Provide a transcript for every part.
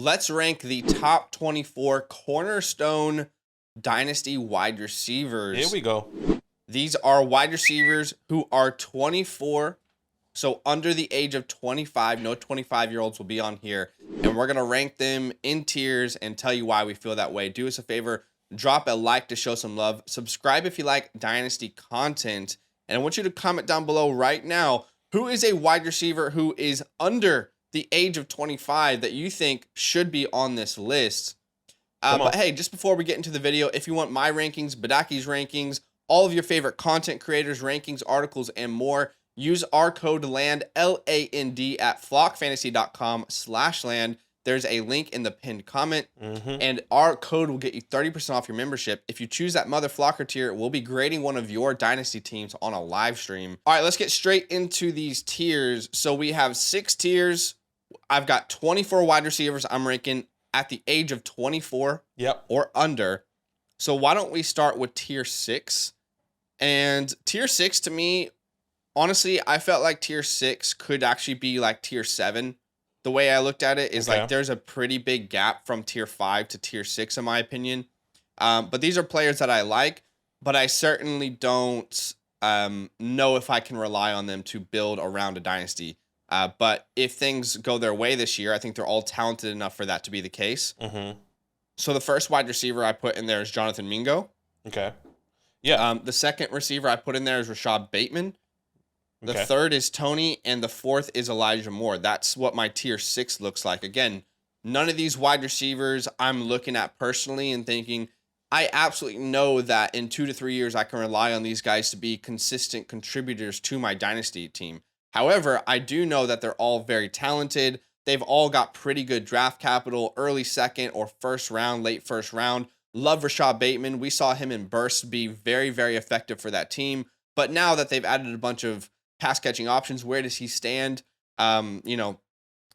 let's rank the top 24 Cornerstone Dynasty wide receivers. Here we go. These are wide receivers who are 24, so under the age of 25. No 25-year-olds will be on here. And we're going to rank them in tiers and tell you why we feel that way. Do us a favor, drop a like to show some love. Subscribe if you like Dynasty content. And I want you to comment down below right now, who is a wide receiver who is under the age of 25 that you think should be on this list. But hey, just before we get into the video, if you want my rankings, Badake's rankings, all of your favorite content creators, rankings, articles, and more, use our code LAND, L-A-N-D, at flockfantasy.com/land. There's a link in the pinned comment, and our code will get you 30% off your membership. If you choose that Mother Flocker tier, we'll be grading one of your Dynasty teams on a live stream. All right, let's get straight into these tiers. So we have 6 tiers. I've got 24 wide receivers I'm ranking at the age of 24 or under. So why don't we start with tier 6? And tier 6 to me, honestly, I felt like tier 6 could actually be like tier 7. The way I looked at it is like there's a pretty big gap from tier 5 to tier 6 in my opinion. But these are players that I like, but I certainly don't know if I can rely on them to build around a dynasty. But if things go their way this year, I think they're all talented enough for that to be the case. So the first wide receiver I put in there is Jonathan Mingo. Okay. The second receiver I put in there is Rashad Bateman. The third is Tony, and the fourth is Elijah Moore. That's what my tier 6 looks like. Again, none of these wide receivers I'm looking at personally and thinking, I absolutely know that in 2 to 3 years, I can rely on these guys to be consistent contributors to my dynasty team. However, I do know that they're all very talented. They've all got pretty good draft capital, early second or first round, late first round. Love Rashad Bateman. We saw him in bursts be very, very effective for that team. But now that they've added a bunch of pass catching options, where does he stand? You know,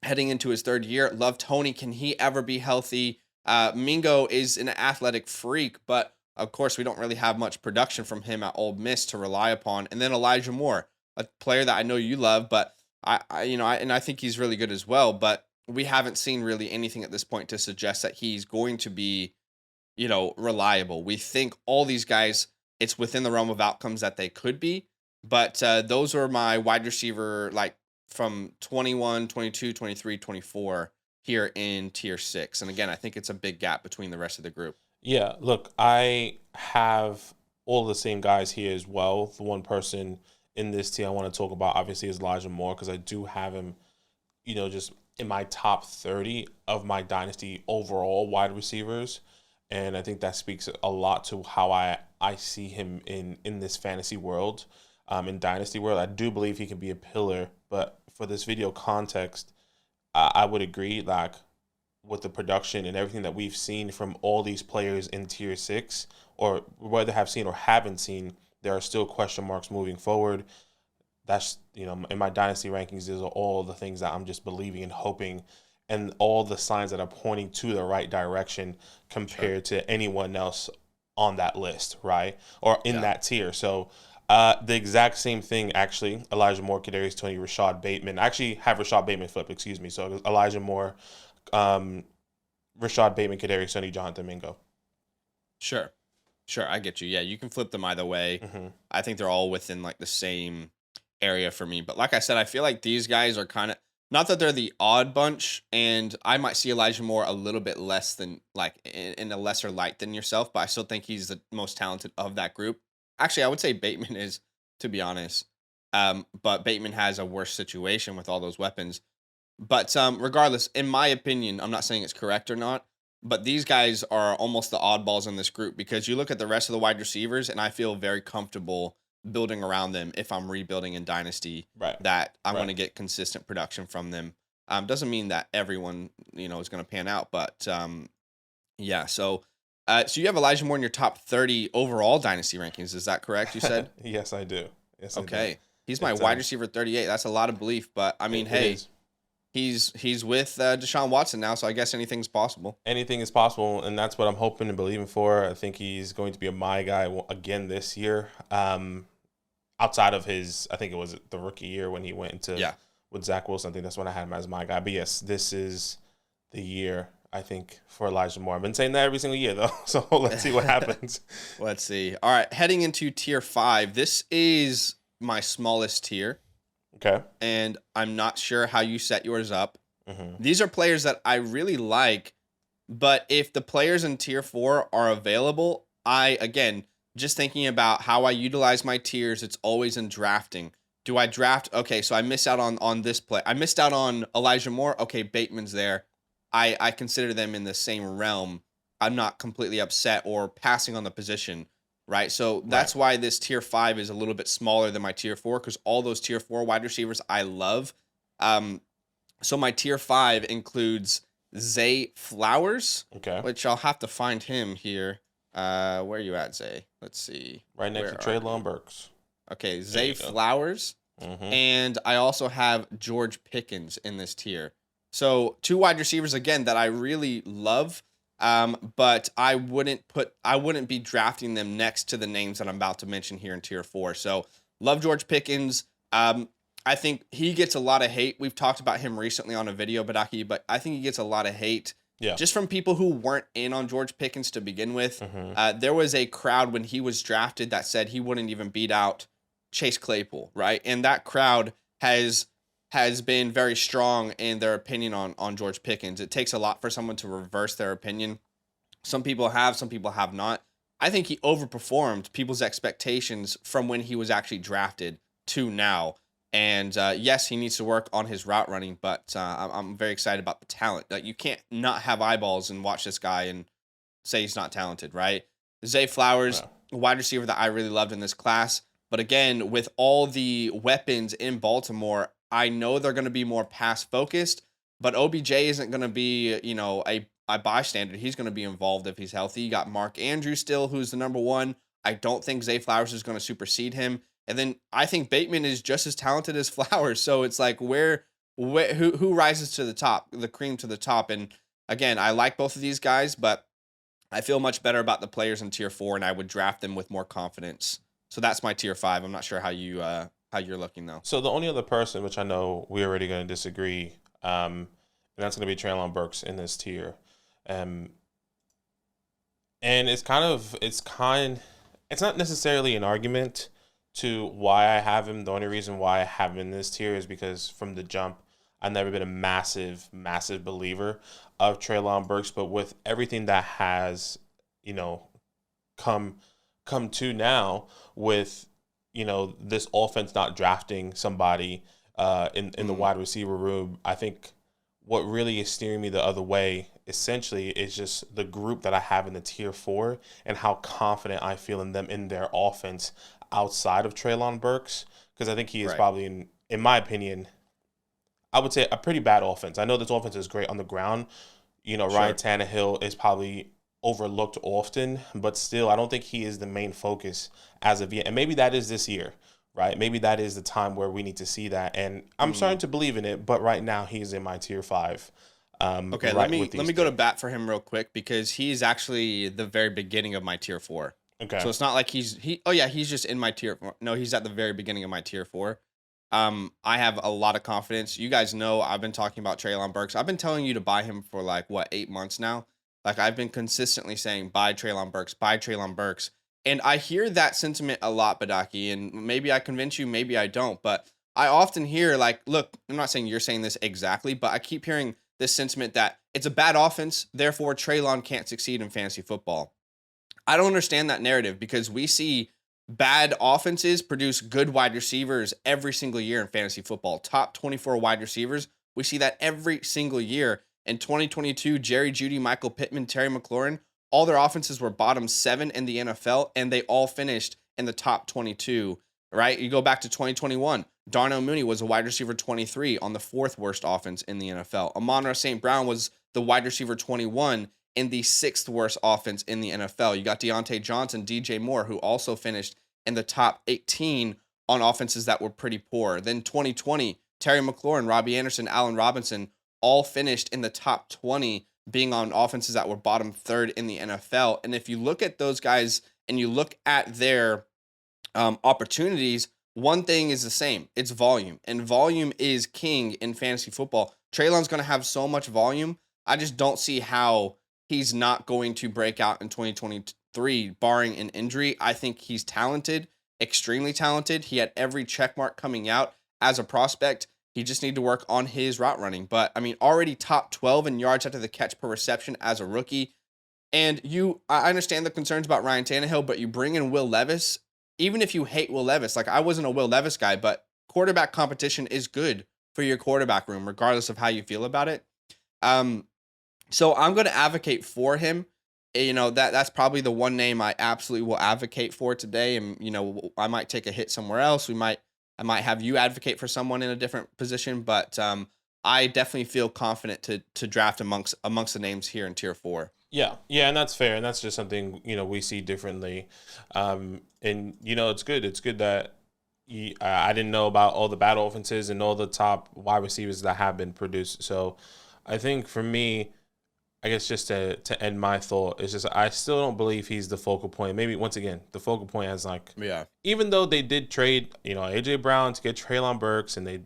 heading into his 3rd year. Love Tony. Can he ever be healthy? Mingo is an athletic freak, but of course we don't really have much production from him at Ole Miss to rely upon. And then Elijah Moore, a player that I know you love, but I think he's really good as well. But we haven't seen really anything at this point to suggest that he's going to be, you know, reliable. We think all these guys, it's within the realm of outcomes that they could be. But those are my wide receiver, like from 21, 22, 23, 24 here in tier 6. And again, I think it's a big gap between the rest of the group. Yeah, look, I have all the same guys here as well. The one person in this tier I want to talk about, obviously, is Elijah Moore, because I do have him, you know, just in my top 30 of my dynasty overall wide receivers. And I think that speaks a lot to how I see him in this fantasy world. In Dynasty World, I do believe he can be a pillar, but for this video context, I would agree, like, with the production and everything that we've seen from all these players in tier 6, or whether have seen or haven't seen, there are still question marks moving forward. That's, you know, in my Dynasty rankings, these are all the things that I'm just believing and hoping, and all the signs that are pointing to the right direction compared to anyone else on that list, right? Or in that tier. So the exact same thing, actually. Elijah Moore, Kadarius Toney, Rashad Bateman. I actually have Rashad Bateman flipped, excuse me. So Elijah Moore, Rashad Bateman, Kadarius Toney, Jonathan Mingo. Sure, I get you. Yeah, you can flip them either way. I think they're all within like the same area for me. But like I said, I feel like these guys are kind of, not that they're the odd bunch, and I might see Elijah Moore a little bit less than, like, in a lesser light than yourself, but I still think he's the most talented of that group. Actually, I would say Bateman is, to be honest. But Bateman has a worse situation with all those weapons. But regardless, in my opinion, I'm not saying it's correct or not, but these guys are almost the oddballs in this group, because you look at the rest of the wide receivers, and I feel very comfortable building around them if I'm rebuilding in Dynasty, that I'm going to get consistent production from them. Doesn't mean that everyone, you know, is going to pan out, but yeah, so you have Elijah Moore in your top 30 overall Dynasty rankings. Is that correct? You said? Yes, I do. Yes, okay. I do. He's my wide receiver 38. That's a lot of belief, but I mean, hey, he's with Deshaun Watson now, so I guess anything's possible. Anything is possible, and that's what I'm hoping and believing for. I think he's going to be a my guy again this year. Outside of his, I think it was the rookie year when he went into with Zach Wilson. I think that's when I had him as my guy. But yes, this is the year I think, for Elijah Moore. I've been saying that every single year, though. So let's see what happens. Let's see. All right, heading into tier 5. This is my smallest tier. Okay. And I'm not sure how you set yours up. Mm-hmm. These are players that I really like, but if the players in tier 4 are available, again, just thinking about how I utilize my tiers, it's always in drafting. Do I draft? Okay, so I miss out on this play. I missed out on Elijah Moore. Okay, Bateman's there. I consider them in the same realm. I'm not completely upset or passing on the position, right? So that's why this tier 5 is a little bit smaller than my tier 4, because all those tier 4 wide receivers I love. So my tier 5 includes Zay Flowers, which I'll have to find him here. Where are you at, Zay? Let's see. Right next to Treylon Burks. Okay, Zay Flowers. And I also have George Pickens in this tier. So 2 wide receivers, again, that I really love, but I wouldn't be drafting them next to the names that I'm about to mention here in tier 4. So love George Pickens. I think he gets a lot of hate. We've talked about him recently on a video, Badake, but I think he gets a lot of hate just from people who weren't in on George Pickens to begin with. There was a crowd when he was drafted that said he wouldn't even beat out Chase Claypool, right? And that crowd has been very strong in their opinion on George Pickens. It takes a lot for someone to reverse their opinion. Some people have, some people have not. I think he overperformed people's expectations from when he was actually drafted to now. And yes, he needs to work on his route running, but I'm very excited about the talent. You can't not have eyeballs and watch this guy and say he's not talented, right? Zay Flowers, a wide receiver that I really loved in this class. But again, with all the weapons in Baltimore, I know they're going to be more pass focused, but OBJ isn't going to be, a bystander. He's going to be involved if he's healthy. You got Mark Andrews still, who's the number 1. I don't think Zay Flowers is going to supersede him. And then I think Bateman is just as talented as Flowers. So it's like who rises to the top, the cream to the top. And again, I like both of these guys, but I feel much better about the players in tier 4, and I would draft them with more confidence. So that's my tier 5. I'm not sure how you're looking though. So the only other person, which I know we're already going to disagree, and that's going to be Treylon Burks in this tier. And it's not necessarily an argument to why I have him. The only reason why I have him in this tier is because from the jump, I've never been a massive, massive believer of Treylon Burks. But with everything that has, come to now with, this offense not drafting somebody in the wide receiver room, I think what really is steering me the other way essentially is just the group that I have in the tier 4 and how confident I feel in them in their offense outside of Treylon Burks, because I think he is probably, in my opinion, I would say a pretty bad offense. I know this offense is great on the ground. Ryan Tannehill is probably overlooked often, but still, I don't think he is the main focus as of yet. And maybe that is this year, right? Maybe that is the time where we need to see that. And I'm starting to believe in it, but right now he's in my tier 5. Okay, let me go to bat for him real quick, because he's actually the very beginning of my tier 4. Okay. So it's not like he's just in my tier 4. No, he's at the very beginning of my tier 4. I have a lot of confidence. You guys know I've been talking about Treylon Burks. I've been telling you to buy him for 8 months now. I've been consistently saying buy Treylon Burks, buy Treylon Burks. And I hear that sentiment a lot, Badake, and maybe I convince you, maybe I don't, but I often hear look, I'm not saying you're saying this exactly, but I keep hearing this sentiment that it's a bad offense, therefore Treylon can't succeed in fantasy football. I don't understand that narrative, because we see bad offenses produce good wide receivers every single year in fantasy football. Top 24 wide receivers, we see that every single year. In 2022, Jerry Jeudy, Michael Pittman, Terry McLaurin, all their offenses were bottom 7 in the NFL, and they all finished in the top 22, right? You go back to 2021, Darnell Mooney was a wide receiver 23 on the 4th worst offense in the NFL. Amon-Ra St. Brown was the wide receiver 21 in the 6th worst offense in the NFL. You got Deontay Johnson, DJ Moore, who also finished in the top 18 on offenses that were pretty poor. Then 2020, Terry McLaurin, Robbie Anderson, Allen Robinson, all finished in the top 20, being on offenses that were bottom 3rd in the NFL. And if you look at those guys and you look at their opportunities, one thing is the same. It's volume. And volume is king in fantasy football. Treylon's going to have so much volume I just don't see how he's not going to break out in 2023, barring an injury. I think he's talented, extremely talented. He had every check mark coming out as a prospect. He just need to work on his route running. But I mean, already top 12 in yards after the catch per reception as a rookie. And I understand the concerns about Ryan Tannehill, but you bring in Will Levis. Even if you hate Will Levis, like I wasn't a Will Levis guy, but quarterback competition is good for your quarterback room, regardless of how you feel about it. So I'm going to advocate for him. You know, that's probably the one name I absolutely will advocate for today. And, you know, I might take a hit somewhere else. I might have you advocate for someone in a different position, but I definitely feel confident to draft amongst the names here in tier 4. Yeah, and that's fair, and that's just something, you know, we see differently. And you know, it's good. It's good that I didn't know about all the bad offenses and all the top wide receivers that have been produced. So I think for me, I guess just to end my thought, is just I still don't believe he's the focal point. Maybe once again, the focal point as like, even though they did trade, you know, AJ Brown to get Treylon Burks and they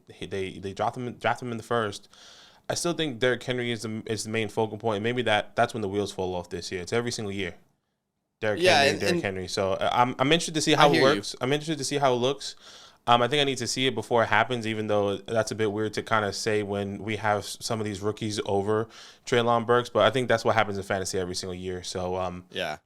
drafted him in the first. I still think Derrick Henry is the main focal point. Maybe that's when the wheels fall off this year. It's every single year. Derrick Henry. So I'm interested to see how it works. I'm interested to see how it looks. I think I need to see it before it happens, even though that's a bit weird to kind of say when we have some of these rookies over Treylon Burks. But I think that's what happens in fantasy every single year. So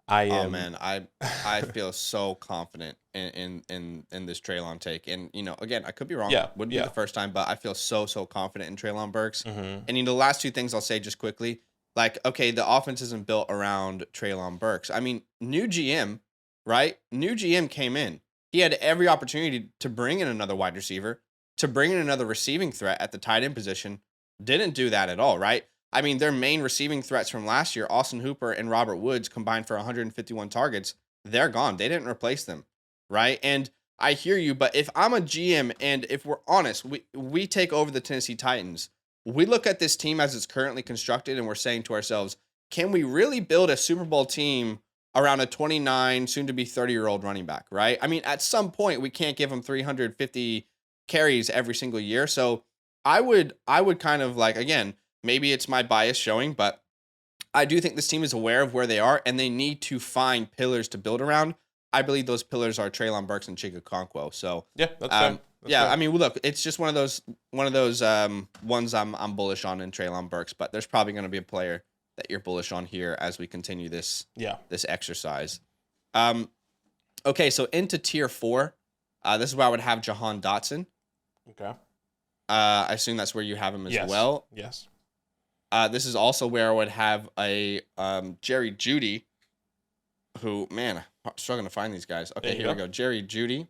I feel so confident in this Treylon take. And you know, again, I could be wrong. Wouldn't be the first time, but I feel so confident in Treylon Burks. Mm-hmm. And you know, the last two things I'll say just quickly, like, okay, the offense isn't built around Treylon Burks. I mean, new GM, right? New GM came in. He had every opportunity to bring in another wide receiver, to bring in another receiving threat at the tight end position. Didn't do that at all, right? I mean, their main receiving threats from last year, Austin Hooper and Robert Woods, combined for 151 targets, they're gone. They didn't replace them, right? And I hear you, but if I'm a GM and if we're honest, we take over the Tennessee Titans, we look at this team as it's currently constructed and we're saying to ourselves, can we really build a Super Bowl team around a 29, soon to be 30-year-old running back, right? I mean, at some point we can't give him 350 carries every single year. So I would kind of like, again, maybe it's my bias showing, but I do think this team is aware of where they are and they need to find pillars to build around. I believe those pillars are Treylon Burks and Chig Okonkwo. So yeah, that's fair. Fair. I mean, look, it's just one of those ones I'm bullish on in Treylon Burks, but there's probably going to be a player that you're bullish on here as we continue this exercise. Okay, so into tier 4. This is where I would have Jahan Dotson. Okay. I assume that's where you have him as well. Yes. This is also where I would have a Jerry Jeudy, who, man, I'm struggling to find these guys. Okay, here we go. Jerry Jeudy.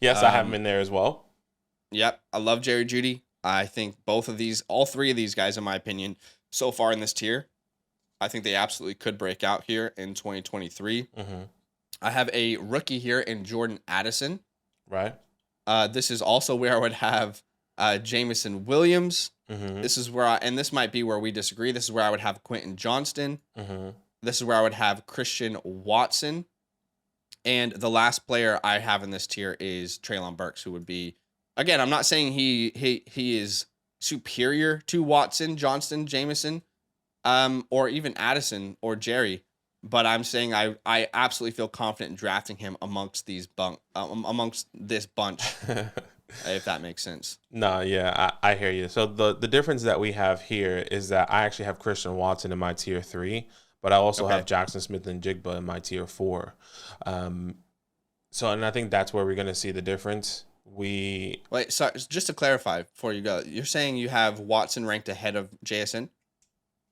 Yes, I have him in there as well. Yep, I love Jerry Jeudy. I think all three of these guys, in my opinion, so far in this tier, I think they absolutely could break out here in 2023. Mm-hmm. I have a rookie here in Jordan Addison. Right. This is also where I would have Jamison Williams. Mm-hmm. This is where and this might be where we disagree. This is where I would have Quentin Johnston. Mm-hmm. This is where I would have Christian Watson. And the last player I have in this tier is Treylon Burks, who would be, again, I'm not saying he is superior to Watson, Johnston, Jamison, or even Addison or Jerry, but I'm saying I absolutely feel confident in drafting him amongst this bunch, if that makes sense. No, yeah, I hear you. So the difference that we have here is that I actually have Christian Watson in my tier 3, but I also have Jackson Smith and Jigba in my tier 4. And I think that's where we're going to see the difference. Wait, sorry, just to clarify before you go, you're saying you have Watson ranked ahead of JSN?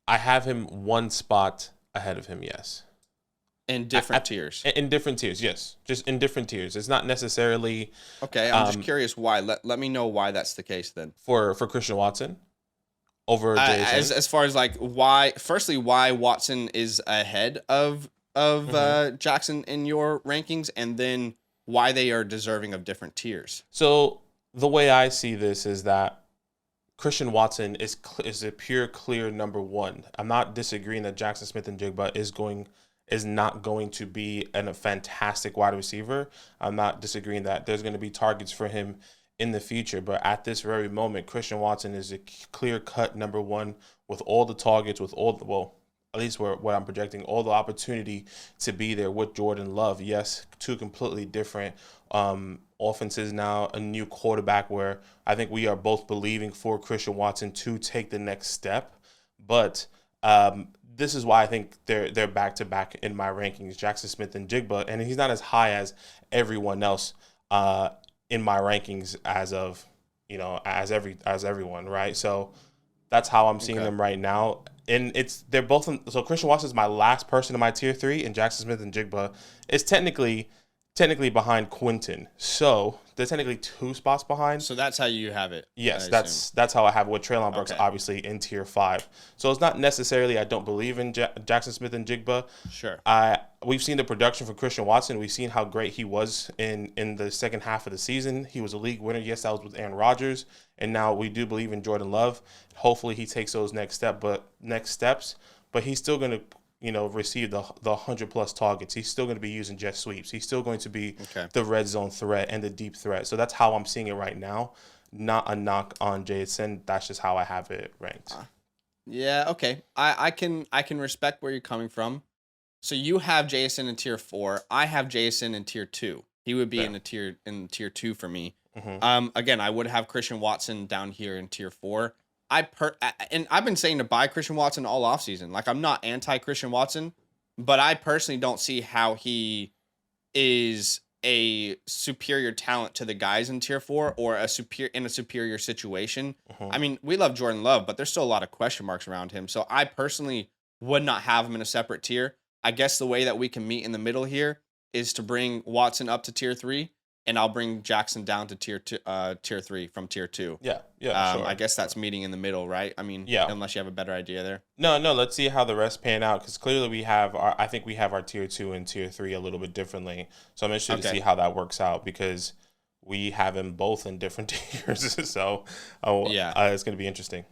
I have him one spot ahead of him, yes. In different tiers? In different tiers, yes. Just in different tiers. It's not necessarily... Okay, I'm just curious why. Let me know why that's the case then. For Christian Watson? Over JSN? As far as like why Watson is ahead of Jackson in your rankings, and then why they are deserving of different tiers. So the way I see this is that Christian Watson is a pure, clear number 1. I'm not disagreeing that Jackson Smith and Jigba is not going to be a fantastic wide receiver. I'm not disagreeing that there's going to be targets for him in the future. But at this very moment, Christian Watson is a clear-cut number 1 with all the targets, with all the, well, at least what I'm projecting, all the opportunity to be there with Jordan Love. Yes, two completely different offenses now, a new quarterback where I think we are both believing for Christian Watson to take the next step. But this is why I think they're back to back in my rankings, Jackson Smith and Jigba, and he's not as high as everyone else in my rankings as of as everyone, right? So that's how I'm seeing them right now. And they're both so Christian Watson is my last person in my tier 3, and Jackson Smith and Jigba is technically behind Quinton. So they're technically 2 spots behind. So that's how you have it. Yes, that's how I have it with Treylon Burks, obviously in tier 5. So it's not necessarily I don't believe in Jackson Smith and Jigba. Sure. We've seen the production for Christian Watson. We've seen how great he was in the second half of the season. He was a league winner. Yes, that was with Aaron Rodgers. And now we do believe in Jordan Love. Hopefully he takes those next steps. But he's still going to receive the 100+ targets. He's still going to be using jet sweeps. He's still going to be the red zone threat and the deep threat. So that's how I'm seeing it right now. Not a knock on Jason. That's just how I have it ranked. Yeah, okay. I can respect where you're coming from. So you have Jason in tier 4. I have Jason in tier 2. He would be in tier 2 for me. Mm-hmm. Again, I would have Christian Watson down here in tier 4. And I've been saying to buy Christian Watson all offseason. Like, I'm not anti Christian Watson, but I personally don't see how he is a superior talent to the guys in tier 4 or in a superior situation. Mm-hmm. I mean, we love Jordan Love, but there's still a lot of question marks around him. So I personally would not have him in a separate tier. I guess the way that we can meet in the middle here is to bring Watson up to tier 3. And I'll bring Jackson down to tier 3 from tier 2. Yeah, sure. I guess that's meeting in the middle, right? I mean, unless you have a better idea there. No. Let's see how the rest pan out, because clearly we have I think we have our tier 2 and tier 3 a little bit differently. So I'm interested to see how that works out, because we have them both in different tiers. So it's going to be interesting.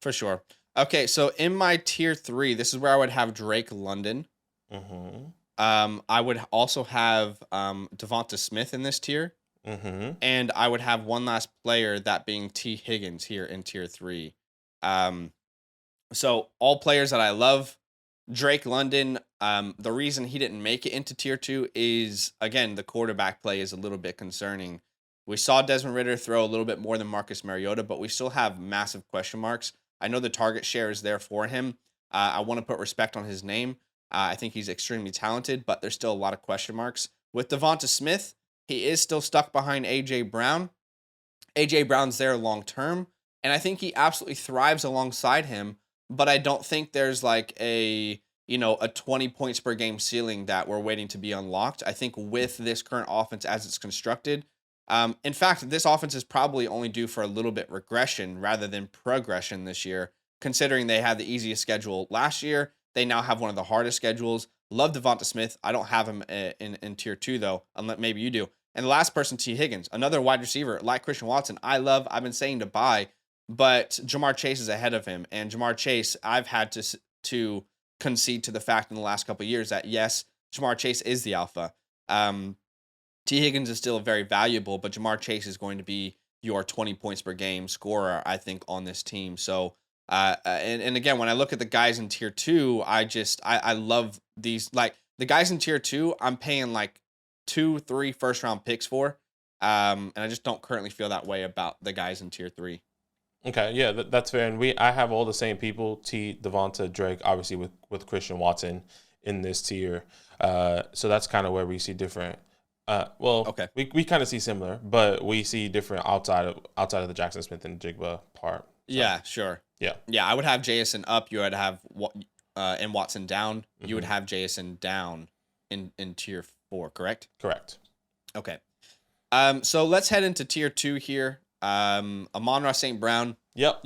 For sure. Okay, so in my tier 3, this is where I would have Drake London. Mm-hmm. I would also have Devonta Smith in this tier. Mm-hmm. And I would have one last player, that being T. Higgins here in tier 3. So all players that I love. Drake London, the reason he didn't make it into tier 2 is, again, the quarterback play is a little bit concerning. We saw Desmond Ridder throw a little bit more than Marcus Mariota, but we still have massive question marks. I know the target share is there for him. I want to put respect on his name. I think he's extremely talented, but there's still a lot of question marks. With Devonta Smith, he is still stuck behind A.J. Brown. A.J. Brown's there long term, and I think he absolutely thrives alongside him, but I don't think there's like a 20 points per game ceiling that we're waiting to be unlocked. I think with this current offense as it's constructed, in fact, this offense is probably only due for a little bit regression rather than progression this year, considering they had the easiest schedule last year. They now have one of the hardest schedules. Love Devonta Smith. I don't have him in tier 2, though, unless maybe you do. And the last person, T. Higgins, another wide receiver like Christian Watson. I've been saying to buy, but Jamar Chase is ahead of him. And Jamar Chase, I've had to concede to the fact in the last couple of years that, yes, Jamar Chase is the alpha. T. Higgins is still very valuable, but Jamar Chase is going to be your 20 points per game scorer, I think, on this team. So, and again, when I look at the guys in tier 2, I love these. Like, the guys in tier 2, I'm paying like 2-3 first round picks for. And I just don't currently feel that way about the guys in tier 3. Okay, yeah, that's fair. And I have all the same people: T, Devonta, Drake, obviously with Christian Watson in this tier. So that's kind of where we see different. Okay. We kind of see similar, but we see different outside of the Jackson Smith and Jigba part. So. Yeah, sure. Yeah. I would have Jason up. You would have and Watson down. Mm-hmm. You would have Jason down in tier 4. Correct. Okay. So let's head into tier 2 here. Amon-Ra St. Brown. Yep.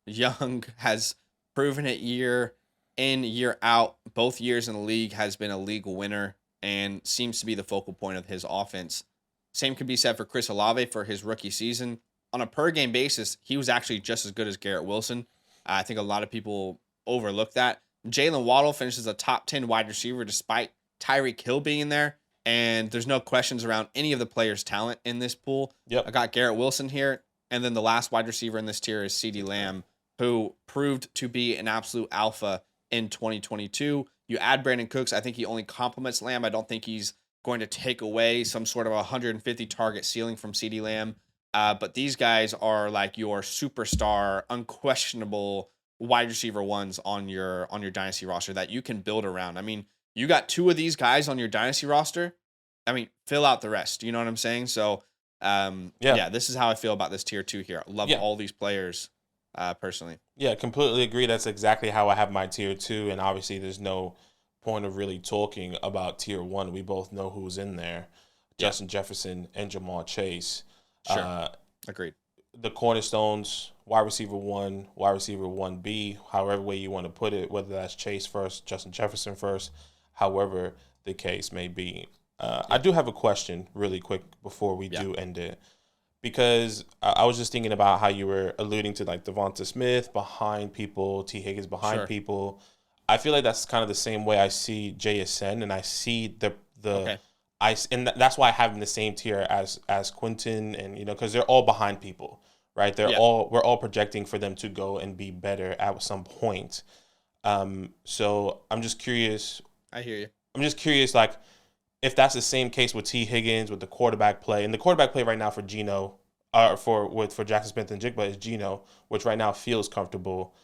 Young has proven it year in, year out. Both years in the league has been a league winner and seems to be the focal point of his offense. Same could be said for Chris Olave for his rookie season. On a per-game basis, he was actually just as good as Garrett Wilson. I think a lot of people overlook that. Jalen Waddle finishes a top 10 wide receiver despite Tyreek Hill being there, and there's no questions around any of the players' talent in this pool. Yep. I got Garrett Wilson here, and then the last wide receiver in this tier is CeeDee Lamb. who proved to be an absolute alpha in 2022. You add Brandon Cooks, I think he only complements Lamb. I don't think he's going to take away some sort of 150 target ceiling from CeeDee Lamb. But these guys are like your superstar, unquestionable wide receiver ones on your dynasty roster that you can build around. I mean, you got 2 of these guys on your dynasty roster. I mean, fill out the rest. You know what I'm saying? So, this is how I feel about this tier 2 here. I love all these players, personally. Yeah, completely agree. That's exactly how I have my tier 2, and obviously there's no point of really talking about tier 1. We both know who's in there: Justin Jefferson and Jamar Chase. Sure, agreed. The cornerstones: wide receiver 1, wide receiver 1B, however way you want to put it, whether that's Chase first, Justin Jefferson first, however the case may be. I do have a question really quick before we do end it, because I was just thinking about how you were alluding to like Devonta Smith behind people, T. Higgins behind people. I feel like that's kind of the same way I see JSN, and I see and that's why I have him in the same tier as Quentin, and because they're all behind people, right? We're all projecting for them to go and be better at some point. So I'm just curious. I hear you. I'm just curious, like, if that's the same case with T. Higgins, with the quarterback play, and the quarterback play right now for Geno, for Jackson Smith and Jigba is Geno, which right now feels comfortable.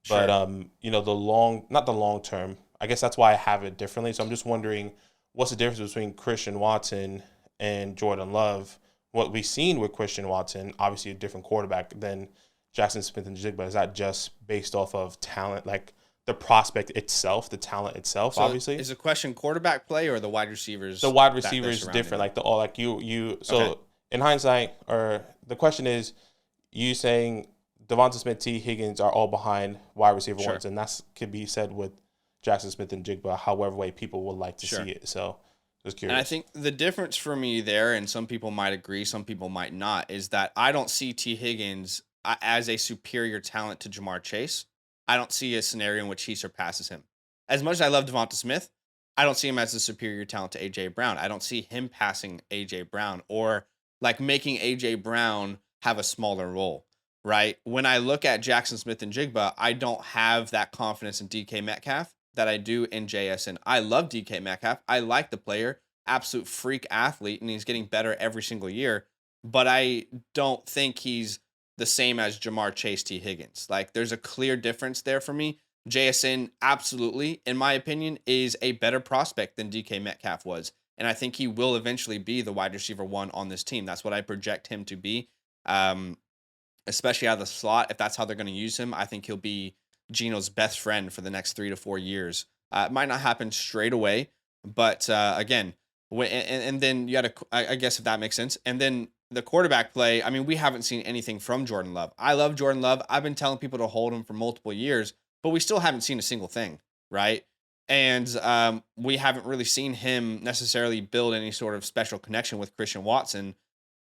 Sure. But not the long term. I guess that's why I have it differently. So I'm just wondering, what's the difference between Christian Watson and Jordan Love? What we've seen with Christian Watson, obviously a different quarterback than Jackson Smith and Jigba. Is that just based off of talent, like the prospect itself, the talent itself? So obviously, is the question quarterback play or the wide receivers? The wide receivers different, like So in hindsight, or the question is, you saying Devonta Smith, T. Higgins are all behind wide receiver ones, and that could be said with Jackson Smith and Jigba, however way people would like to see it. So just curious. And I think the difference for me there, and some people might agree, some people might not, is that I don't see T. Higgins as a superior talent to Jamar Chase. I don't see a scenario in which he surpasses him. As much as I love Devonta Smith, I don't see him as a superior talent to A.J. Brown. I don't see him passing A.J. Brown or like making A.J. Brown have a smaller role, right? When I look at Jackson Smith and Jigba, I don't have that confidence in DK Metcalf that I do in JSN. I love DK Metcalf. I like the player, absolute freak athlete, and he's getting better every single year. But I don't think he's the same as Jamar Chase, T. Higgins. Like, there's a clear difference there for me. JSN, absolutely, in my opinion, is a better prospect than DK Metcalf was. And I think he will eventually be the wide receiver 1 on this team. That's what I project him to be, especially out of the slot. If that's how they're going to use him, I think he'll be Geno's best friend for the next 3 to 4 years. It might not happen straight away, but again, and then you got to, I guess if that makes sense. And then the quarterback play, I mean, we haven't seen anything from Jordan Love. I love Jordan Love. I've been telling people to hold him for multiple years, but we still haven't seen a single thing, right? And we haven't really seen him necessarily build any sort of special connection with Christian Watson.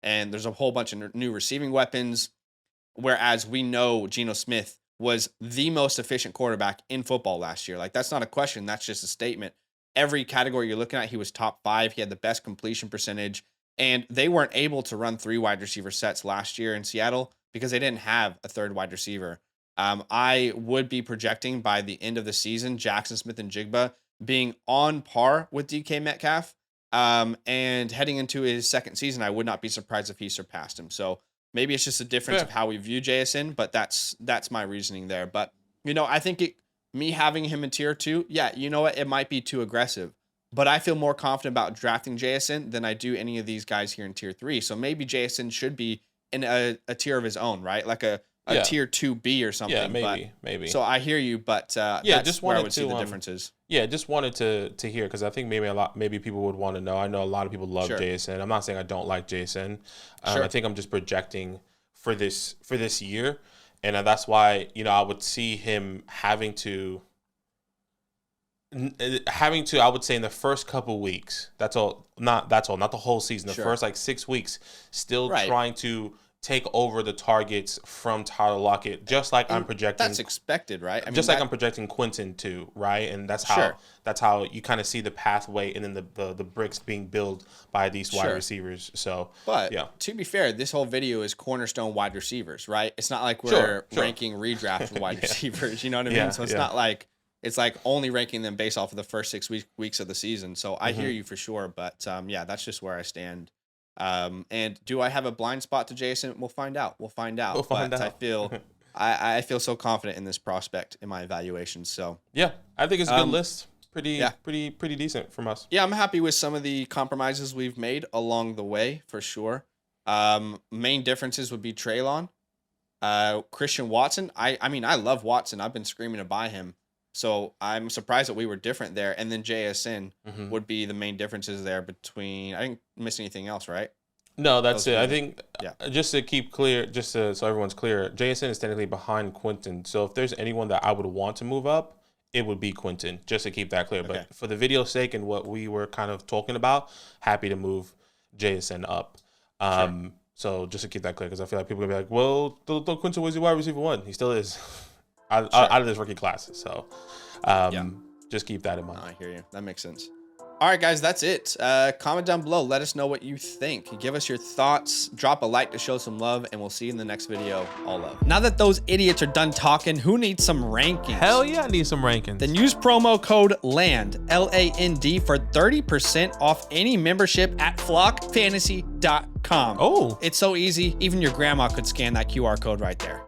And there's a whole bunch of new receiving weapons, whereas we know Geno Smith was the most efficient quarterback in football last year. Like, that's not a question. That's just a statement. Every category you're looking at, he was top 5. He had the best completion percentage. And they weren't able to run 3 wide receiver sets last year in Seattle because they didn't have a third wide receiver. I would be projecting by the end of the season, Jackson Smith and Jigba being on par with DK Metcalf. And heading into his second season, I would not be surprised if he surpassed him. So maybe it's just a difference of how we view JSN, but that's my reasoning there. But, I think me having him in tier 2, you know what? It might be too aggressive. But I feel more confident about drafting JSN than I do any of these guys here in tier 3. So maybe JSN should be in a tier of his own, right? Like a tier 2B or something. Yeah, maybe. So I hear you, but that's just where I wanted would see the differences. Just wanted to hear, because I think maybe people would want to know. I know a lot of people love JSN. I'm not saying I don't like JSN. I think I'm just projecting for this year, and that's why I would see him having to, I would say, in the first couple weeks. Not the whole season. The first 6 weeks, still trying to take over the targets from Tyler Lockett, just like I'm projecting. That's expected, right? I mean, just like I'm projecting Quentin to, right? And that's how you kind of see the pathway and then the bricks being built by these wide receivers. So, but to be fair, this whole video is Cornerstone wide receivers, right? It's not like we're ranking redraft wide receivers. You know what I mean? So it's not like it's like only ranking them based off of the first 6 weeks of the season. So I hear you for sure, but that's just where I stand. And do I have a blind spot to Jason? We'll find out. I feel so confident in this prospect in my evaluation. So yeah, I think it's a good list. Pretty decent from us. Yeah, I'm happy with some of the compromises we've made along the way for sure. Main differences would be Treylon, Christian Watson. I mean, I love Watson. I've been screaming to buy him. So I'm surprised that we were different there. And then JSN would be the main differences there between. I didn't miss anything else, right? No, that's it. I think just to keep clear, so everyone's clear, JSN is technically behind Quentin. So if there's anyone that I would want to move up, it would be Quentin, just to keep that clear. Okay. But for the video's sake and what we were kind of talking about, happy to move JSN up. So just to keep that clear, because I feel like people are going to be like, well, Quentin was your wide receiver 1. He still is. Out of this rookie class. So just keep that in mind. I hear you. That makes sense. All right, guys, that's it. Comment down below. Let us know what you think. Give us your thoughts. Drop a like to show some love, and we'll see you in the next video. All love. Now that those idiots are done talking, who needs some rankings? Hell yeah, I need some rankings. Then use promo code LAND, LAND, for 30% off any membership at flockfantasy.com. Oh. It's so easy. Even your grandma could scan that QR code right there.